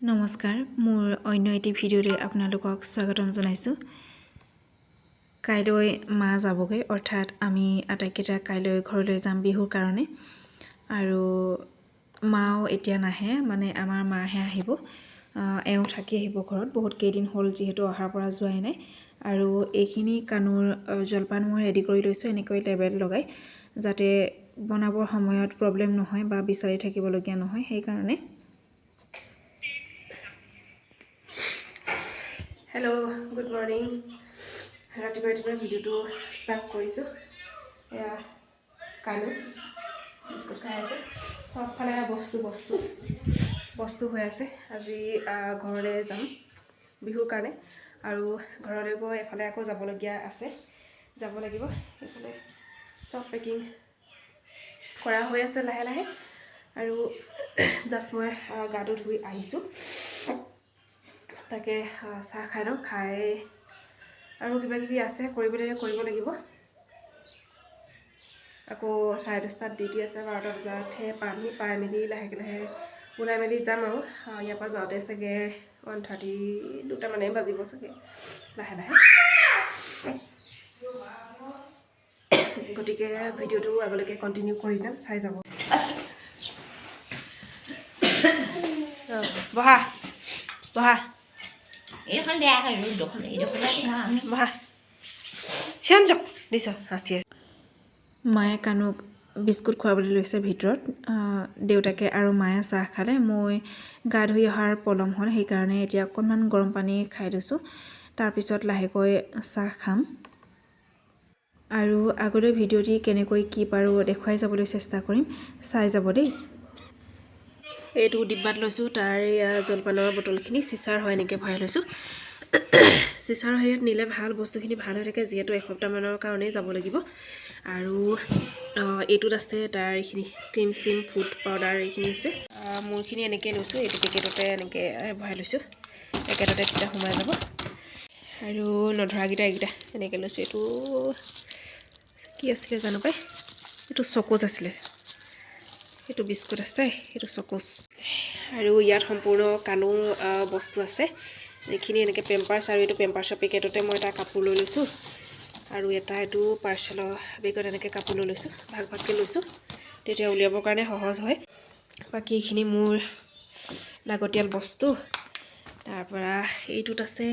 নমস্কাৰ, মোৰ অন্য এটি ভিডিঅ'লৈ আপোনালোকক স্বাগতম জনাইছোঁ। কাইলৈ মা যাবগৈ, অৰ্থাৎ আমি আটাইকেইটা কাইলৈ ঘৰলৈ যাম বিহুৰ কাৰণে। আৰু মাও এতিয়া নাহে, মানে আমাৰ মাহে আহিব। এওঁ থাকি আহিব ঘৰত, বহুত কেইদিন হ'ল যিহেতু অহাৰ পৰা যোৱাই নাই। আৰু এইখিনি কানুৰ জলপান মই ৰেডি কৰি লৈছোঁ, এনেকৈ লেবেল লগাই, যাতে বনাবৰ সময়ত প্ৰব্লেম নহয় বা বিচাৰি থাকিবলগীয়া নহয়, সেইকাৰণে। Hello', good morning. ৰাতিপুৱা ভিডিঅ'টো ষ্টাৰ্ট কৰিছোঁ। এয়া কাইলৈ বিস্কুট খাই আছে, চবফালে বস্তু হৈ আছে। আজি ঘৰলৈ যাম বিহুৰ কাৰণে, আৰু ঘৰলৈ গৈ এফালে আকৌ যাব লাগিব। এইফালে চব পেকিং কৰা হৈ আছে লাহে লাহে। আৰু জাষ্ট মই গাটো ধুই আহিছোঁ, তাকে চাহ খাই লওঁ। খাই আৰু কিবাকিবি আছে কৰিব লাগিব। আকৌ 10:30 ডিউটি আছে, 12টা বজাতহে পাই মেলি লাহে ওলাই মেলি যাম। আৰু ইয়াৰ পৰা যাওঁতে চাগে 1:30 2টামানেই বাজিব চাগে লাহে গতিকে ভিডিঅ'টো আগলৈকে কণ্টিনিউ কৰি যাম, চাই যাব। বহা মায়ে কানুক বিস্কুট খুৱাবলৈ লৈছে ভিতৰত। দেউতাকে আৰু মায়ে চাহ খালে। মই গা ধুই অহাৰ পলম হ'ল, সেইকাৰণে এতিয়া অকণমান গৰম পানী খাই লৈছোঁ। তাৰপিছত লাহেকৈ চাহ খাম। আৰু আগলৈ ভিডিঅ'টি কেনেকৈ কি পাৰোঁ দেখুৱাই যাবলৈ চেষ্টা কৰিম, চাই যাব দেই। এইটো ডিব্বাত লৈছোঁ, তাৰ জলপানৰ বটলখিনি চিচাৰ হয়, এনেকৈ ভৰাই লৈছোঁ। চিচাৰ হেৰিত নিলে ভাল, বস্তুখিনি ভাল হৈ থাকে, যিহেতু এসপ্তাহমানৰ কাৰণেই যাব লাগিব। আৰু এইটোত আছে তাৰ এইখিনি ক্ৰীম চিম ফুড পাউডাৰ, এইখিনি আছে। মোৰখিনি এনেকৈ লৈছোঁ, এইটো পেকেটতে এনেকৈ ভৰাই লৈছোঁ, পেকেটতে তেতিয়া সোমাই যাব। আৰু নধৰাকেইটা এইকেইটা এনেকৈ লৈছোঁ। এইটো কি আছিলে জানো পাই, এইটো চকোজ আছিলে। এইটো বিস্কুট আছে, এইটো চকোজ। আৰু ইয়াত সম্পূৰ্ণ কানুৰ বস্তু আছে, এইখিনি এনেকৈ পেম্পাৰ্ছ। আৰু এইটো পেম্পাৰ্ছৰ পেকেটতে মই এটা কাপোৰ লৈ লৈছোঁ। আৰু এইটো পাৰ্চেলৰ বেগত এনেকৈ কাপোৰ লৈ লৈছোঁ, ভাগকৈ লৈছোঁ, তেতিয়া উলিয়াবৰ কাৰণে সহজ হয়। বাকী এইখিনি মোৰ লাগতিয়াল বস্তু। তাৰপৰা এইটোত আছে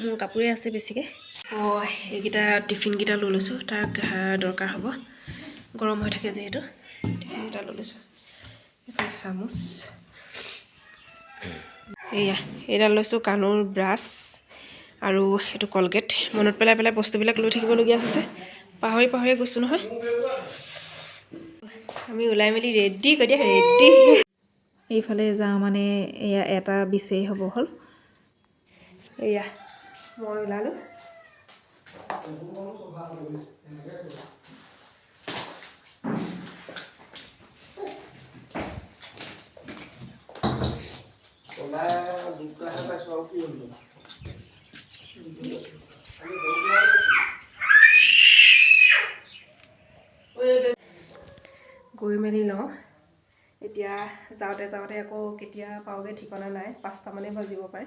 মোৰ কাপোৰে আছে বেছিকৈ। এইকেইটা টিফিনকেইটা লৈ লৈছোঁ, তাক দৰকাৰ হ'ব, গৰম হৈ থাকে যিহেতু। টিফিনকেইটা লৈ লৈছোঁ, এখন চামুচ। এইডাল লৈছোঁ কানুৰ ব্ৰাছ, আৰু এইটো কলগেট। মনত পেলাই বস্তুবিলাক লৈ থাকিবলগীয়া হৈছে, পাহৰি গৈছোঁ নহয়। আমি ওলাই মেলি ৰেডি কৰি দিয়া, ৰেডি। এইফালে যাওঁ মানে এয়া এটা বিচাৰি হ'ব হ'ল। এয়া মই ওলালোঁ। গৈ মেলি লওঁ। এতিয়া যাওঁতে আকৌ কেতিয়া পাওঁগৈ ঠিকনা নাই, 5টামানেই বাজিব পাৰে।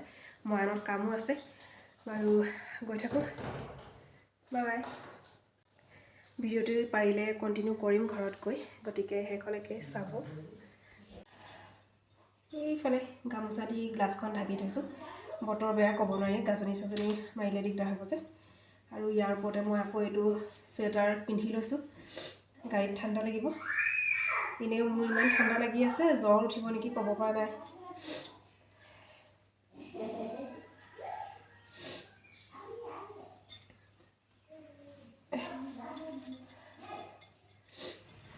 মৰাণত কামো আছে, বাৰু গৈ থাকোঁ। বাই। ভিডিঅ'টো পাৰিলে কণ্টিনিউ কৰিম ঘৰত গৈ, গতিকে শেষলৈকে চাব। এইফালে গামোচা দি গ্লাছখন ঢাকি থৈছোঁ, বতৰ বেয়া ক'ব নোৱাৰি, গাজনি চাজনি মাৰিলে দিগদাৰ হ'ব যে। আৰু ইয়াৰ ওপৰতে মই আকৌ এইটো চুৱেটাৰ পিন্ধি লৈছোঁ, গাড়ীত ঠাণ্ডা লাগিব। এনেও মোৰ ইমান ঠাণ্ডা লাগি আছে, জ্বৰ উঠিব নেকি ক'ব পৰা নাই।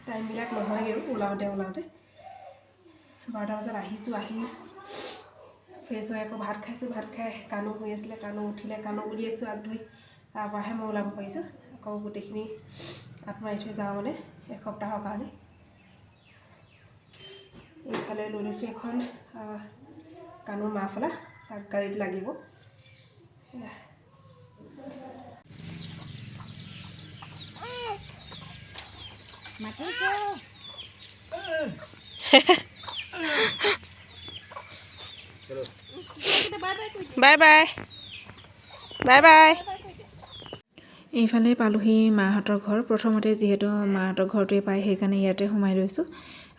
টাইমবিলাক নহয়গৈও ওলাওঁতে 12টা বজাত আহিছোঁ। আহি ফ্ৰেছ হৈ আকৌ ভাত খাইছোঁ, ভাত খাই কানু হৈ আছিলে, কানু উঠিলে, কানু উলিয়াইছোঁ আগ ধুই। তাৰপৰাহে মই ওলাব পাৰিছোঁ। আকৌ গোটেইখিনি মাৰি থৈ যাওঁ মানে এসপ্তাহৰ কাৰণে। এইফালে লৈ লৈছোঁ এখন কানুৰ মাফলা, তাক গাড়ীত লাগিব। Bye bye bye bye. এইফালে পালোহি মাহঁতৰ ঘৰ। প্ৰথমতে যিহেতু মাহঁতৰ ঘৰটোৱে পায় সেইকাৰণে ইয়াতে সোমাই লৈছোঁ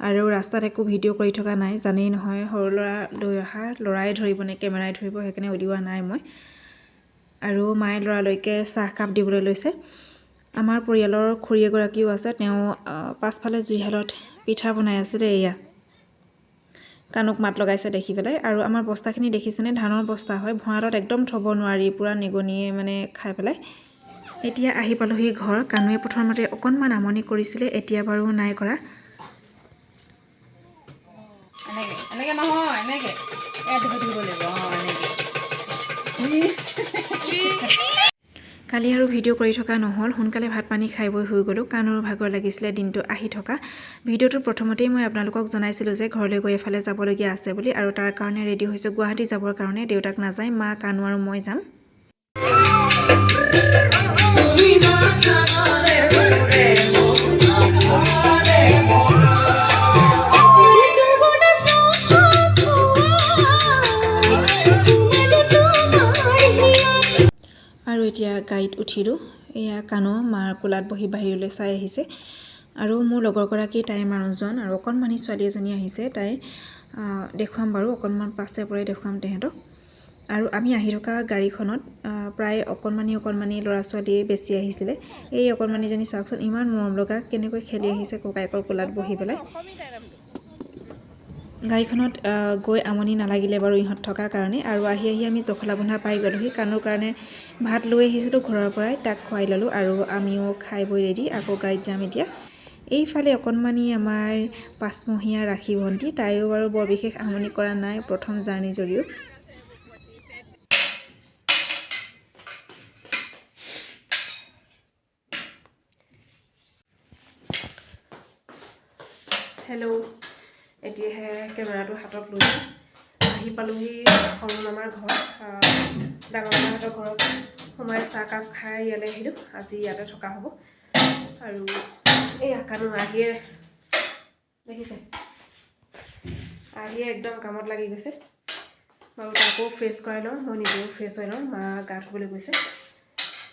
আৰু ৰাস্তাত একো ভিডিঅ' কৰি থকা নাই, জানেই নহয় সৰু ল'ৰা লৈ অহা, ল'ৰাই ধৰিব নে কেমেৰাই ধৰিব, সেইকাৰণে উলিওৱা নাই মই। আৰু মায়ে ল'ৰালৈকে চাহকাপ দিবলৈ লৈছে। আমাৰ পৰিয়ালৰ খুৰী এগৰাকীও আছে, তেওঁ পাছফালে জুইশালত পিঠা বনাই আছিলে। এয়া কাণুক মাত লগাইছে দেখি পেলাই। আৰু আমাৰ বস্তাখিনি দেখিছেনে, ধানৰ বস্তা হয়, ভঁৰালত একদম থ'ব নোৱাৰি, পূৰা নিগনিয়ে মানে খাই পেলাই। এতিয়া আহি পালোহি ঘৰ। কাণুৱে প্ৰথমতে অকণমান আমনি কৰিছিলে, এতিয়া বাৰু নাই কৰা। এনেকৈ নহয়, এনেকৈ কালি আৰু ভিডিঅ' কৰি থকা নহ'ল, সোনকালে ভাত পানী খাই বৈ হৈ গ'লোঁ। কাণৰো ভাগৰ লাগিছিলে দিনটো আহি থকা। ভিডিঅ'টোৰ প্ৰথমতেই মই আপোনালোকক জনাইছিলোঁ যে ঘৰলৈ গৈ এফালে যাবলগীয়া আছে বুলি, আৰু তাৰ কাৰণে ৰেডি হৈছে গুৱাহাটী যাবৰ কাৰণে। দেউতাক নাযায়, মা কাণু আৰু মই যাম। আৰু এতিয়া গাড়ীত উঠিলোঁ। এয়া কাণু মাৰ কোলাত বহি বাহিৰলৈ চাই আহিছে। আৰু মোৰ লগৰগৰাকী, তাইৰ মানুহজন আৰু অকণমানি ছোৱালী এজনী আহিছে। তাই দেখুৱাম বাৰু, অকণমান পাছে পৰে দেখুৱাম তেহেঁতক। আৰু আমি আহি থকা গাড়ীখনত প্ৰায় অকণমানি ল'ৰা ছোৱালী বেছি আহিছিলে। এই অকণমানিজনী চাওকচোন, ইমান মৰম লগা, কেনেকৈ খেলি আহিছে ককায়েকৰ কোলাত বহি পেলাই। গাড়ীখনত গৈ আমনি নালাগিলে বাৰু ইহঁত থকাৰ কাৰণে। আৰু আহি আমি জখলাবন্ধা পাই গ'লোহি। কাণুৰ কাৰণে ভাত লৈ আহিছিলোঁ ঘৰৰ পৰাই, তাক খুৱাই ল'লোঁ আৰু আমিও খাই বৈ ৰেডি, আকৌ গাড়ীত যাম এতিয়া। এইফালে অকণমানি আমাৰ 5 মহীয়া ৰাখী ভণ্টি, তাইও বাৰু বৰ বিশেষ আমনি কৰা নাই প্ৰথম জাৰ্ণি যদিও। হেল্ল', এতিয়াহে কেমেৰাটো হাতত লৈছোঁ। আহি পালোহি সৰু মামাৰ ঘৰ, ডাঙৰ মামাহঁতৰ ঘৰত সোমাই চাহকাপ খাই ইয়ালৈ আহিলোঁ। আজি ইয়াতে থকা হ'ব। আৰু এই কাণু আহিয়ে দেখিছে, আহিয়ে একদম কামত লাগি গৈছে বাৰু। তাকো ফ্ৰেছ কৰাই লওঁ, মই নিজেও ফ্ৰেছ হৈ লওঁ। মা গা ধুবলৈ গৈছে,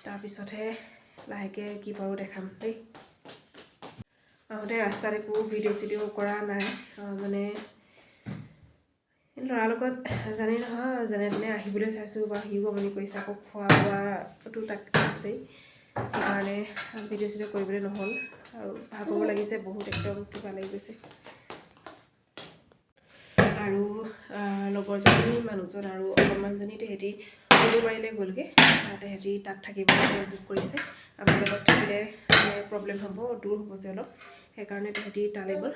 তাৰপিছতহে লাহেকৈ কি পাৰোঁ দেখাম দেই। আহোঁতে ৰাস্তাত একো ভিডিঅ' চিডিঅ' কৰা নাই, মানে ল'ৰাৰ লগত জানেই নহয়, যেনে তেনে আহিবলৈ চাইছোঁ বা সিও আমনি কৰিছে, আকৌ খোৱা বোৱাটো তাক আছেই, সেইকাৰণে ভিডিঅ' চিডিঅ' কৰিবলৈ নহ'ল। আৰু ভাগৰো লাগিছে বহুত, একদম কিবা লাগি গৈছে। আৰু লগৰজনী, মানুহজন আৰু অকণমানজনী তেহেঁতি সৰুবাৰীলৈ গ'লগৈ। তেহেঁতি তাত থাকিবলৈ বুক কৰিছে। আমাৰ লগত থাকিলে প্ৰব্লেম হ'ব, দূৰ হ'ব যে অলপ, সেইকাৰণে তেহেঁতি তালৈ গ'ল।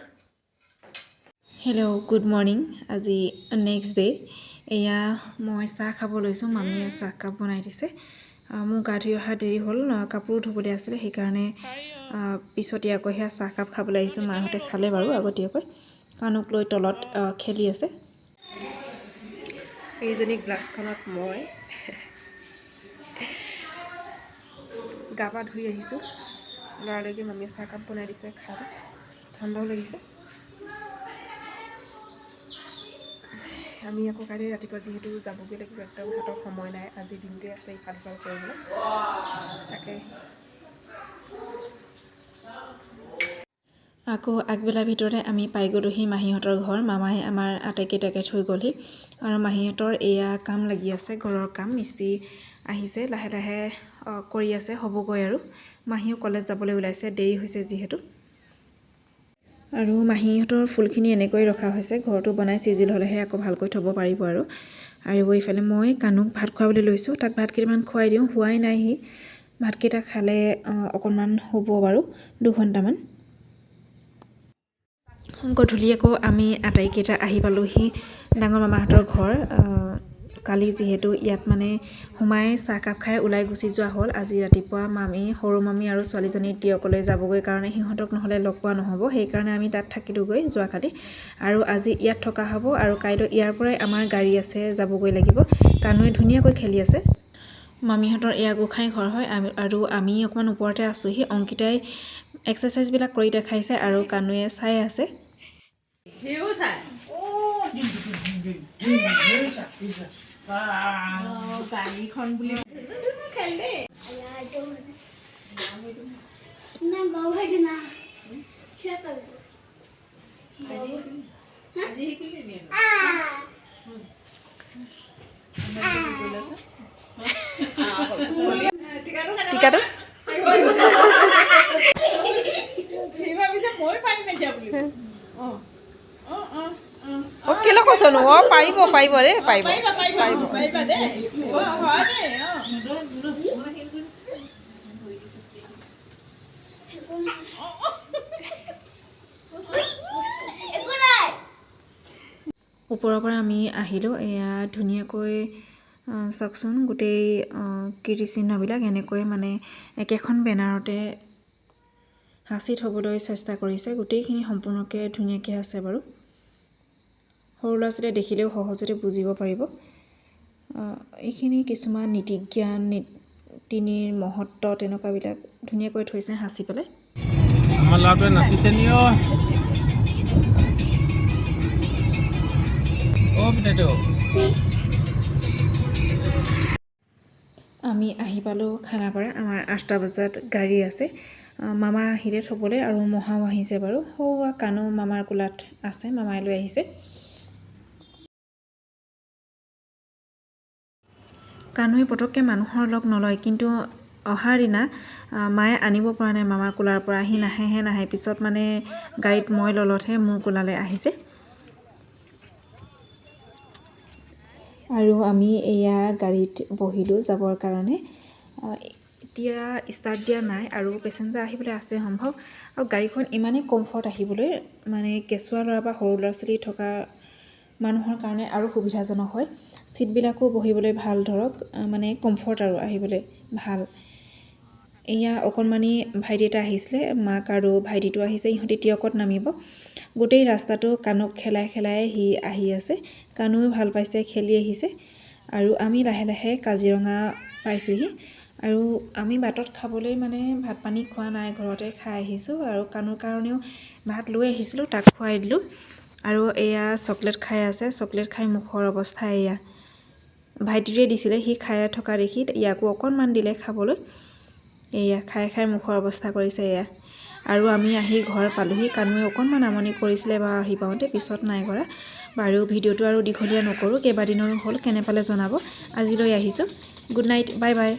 Hello', good morning. আজি নেক্সট ডে'। এয়া মই চাহ খাব লৈছোঁ। মামীয়ে চাহকাপ বনাই দিছে। মোৰ গা ধুই অহা দেৰি হ'ল, কাপোৰো ধুবলৈ আছিলে, সেইকাৰণে পিছতীয়াকৈ সেয়া চাহকাপ খাবলৈ আহিছোঁ। মাহঁতে খালে বাৰু আগতীয়াকৈ। কাণুক লৈ তলত খেলি আছে। এইজনী গ্লাছখনত মই গা পা ধুই আহিছোঁ। ল'ৰালৈকে মামীয়ে চাহকাপ বনাই দিছে, খাম, ঠাণ্ডাও লাগিছে। আমি আকৌ কাইলৈ ৰাতিপুৱা যিহেতু যাবগৈ লাগিব, একদম হাতত সময় নাই, আজি দিনটোৱে আছে ইফাল সিফাল কৰিবলৈ। তাকে আকৌ আগবেলাৰ ভিতৰতে আমি পাই গ'লোহি মাহীহঁতৰ ঘৰ। মামাই আমাৰ আটাইকেইটাকে থৈ গ'লহি। আৰু মাহীহঁতৰ এয়া কাম লাগি আছে, ঘৰৰ কাম। মিস্ত্ৰী আহিছে, লাহে লাহে কৰি আছে, হ'বগৈ আৰু। মাহীও কলেজ যাবলৈ ওলাইছে, দেৰি হৈছে যিহেতু। আৰু মাহীহঁতৰ ফুলখিনি এনেকৈ ৰখা হৈছে, ঘৰটো বনাই চিজিল হ'লেহে আকৌ ভালকৈ থ'ব পাৰিব আৰু। আৰু এইফালে মই কাণুক ভাত খুৱাবলৈ লৈছোঁ। তাক ভাত কেইটামান খুৱাই দিওঁ, হোৱাই নাই সি। ভাতকেইটা খালে অকণমান হ'ব বাৰু, 2 ঘণ্টামান। গধূলি আকৌ আমি আটাইকেইটা আহি পালোহি ডাঙৰ মামাহঁতৰ ঘৰ। কালি যিহেতু ইয়াত মানে সোমাই চাহকাপ খাই ওলাই গুচি যোৱা হ'ল, আজি ৰাতিপুৱা মামী, সৰু মামী আৰু ছোৱালীজনী টিয়কলৈ যাবগৈ কাৰণে সিহঁতক নহ'লে লগ পোৱা নহ'ব, সেইকাৰণে আমি তাত থাকিলোঁগৈ যোৱাকালি। আৰু আজি ইয়াত থকা হ'ব, আৰু কাইলৈ ইয়াৰ পৰাই আমাৰ গাড়ী আছে, যাবগৈ লাগিব। কাণুৱে ধুনীয়াকৈ খেলি আছে। মামীহঁতৰ এয়া গোঁসাই ঘৰ হয়, আৰু আমি অকণমান ওপৰতে আছোঁহি। অংকিতাই এক্সাৰচাইজবিলাক কৰি দেখাইছে আৰু কাণুৱে চাই আছে। গাড়ীখন বুলি খেলে না বাবা এটা না সেটা টিকাটো কেলে কৈছনো পাৰিব পাৰিব ৰে পাৰিব ওপৰৰ পৰা আমি আহিলোঁ এয়া ধুনীয়াকৈ চাওকচোন গোটেই কীৰ্তিচিহ্নবিলাক এনেকৈ মানে একেখন বেনাৰতে সাঁচি থ'বলৈ চেষ্টা কৰিছে গোটেইখিনি সম্পূৰ্ণকৈ ধুনীয়াকৈ আছে বাৰু সৰু ল'ৰা ছোৱালীয়ে দেখিলেও সহজতে বুজিব পাৰিব এইখিনি কিছুমান নীতি জ্ঞান নীতিৰ মহত্ব তেনেকুৱাবিলাক ধুনীয়াকৈ থৈছে সাঁচি পেলাই আমাৰ ল'ৰাটোৱে নাচিছে নি আমি আহি পালোঁ খানাপাৰা আমাৰ 8টা বজাত গাড়ী আছে মামা আহিলে থ'বলৈ আৰু মহাও আহিছে বাৰু সৌৱা কানো মামাৰ কোলাত আছে মামাই লৈ আহিছে কানুৱে পটককৈ মানুহৰ লগ নলয় কিন্তু অহাৰ দিনা মায়ে আনিব পৰা নাই মামাৰ কোলাৰ পৰা আহি নাহে পিছত মানে গাড়ীত মই ললতহে মোৰ কোলালৈ আহিছে আৰু আমি এয়া গাড়ীত বহিলোঁ যাবৰ কাৰণে এতিয়া ষ্টাৰ্ট দিয়া নাই আৰু পেচেঞ্জাৰ আহিবলৈ আছে সম্ভৱ আৰু গাড়ীখন ইমানেই কমফৰ্ট আহিবলৈ মানে কেঁচুৱা ল'ৰা বা সৰু ল'ৰা ছোৱালী থকা মানুহৰ কাৰণে আৰু সুবিধাজনক হয় ছিটবিলাকো বহিবলৈ ভাল ধৰক মানে কমফৰ্ট আৰু আহিবলৈ ভাল এয়া অকণমানি ভাইটি এটা আহিছিলে মাক আৰু ভাইটিটো আহিছে ইহঁতি টিয়কত নামিব গোটেই ৰাস্তাটো কাণক খেলাই সি আহি আছে কানুও ভাল পাইছে খেলি আহিছে আৰু আমি লাহে লাহে কাজিৰঙা পাইছোঁহি আৰু আমি বাটত খাবলৈ মানে ভাত পানী খোৱা নাই ঘৰতে খাই আহিছোঁ আৰু কানুৰ কাৰণেও ভাত লৈ আহিছিলোঁ তাক খুৱাই দিলোঁ আৰু এয়া চকলেট খাই আছে চকলেট খাই মুখৰ অৱস্থা এয়া ভাইটিটোৱে দিছিলে সি খাই থকা দেখি ইয়াকো অকণমান দিলে খাবলৈ এয়া খাই মুখৰ অৱস্থা কৰিছে এয়া আৰু আমি আহি ঘৰ পালোঁহি কানুৱে অকণমান আমনি কৰিছিলে বা আহি পাওঁতে পিছত নাই কৰা বাৰু ভিডিঅ'টো আৰু দীঘলীয়া নকৰোঁ কেইবাদিনৰো হ'ল কেনে পালে জনাব আজিলৈ আহিছোঁ গুড নাইট বাই বাই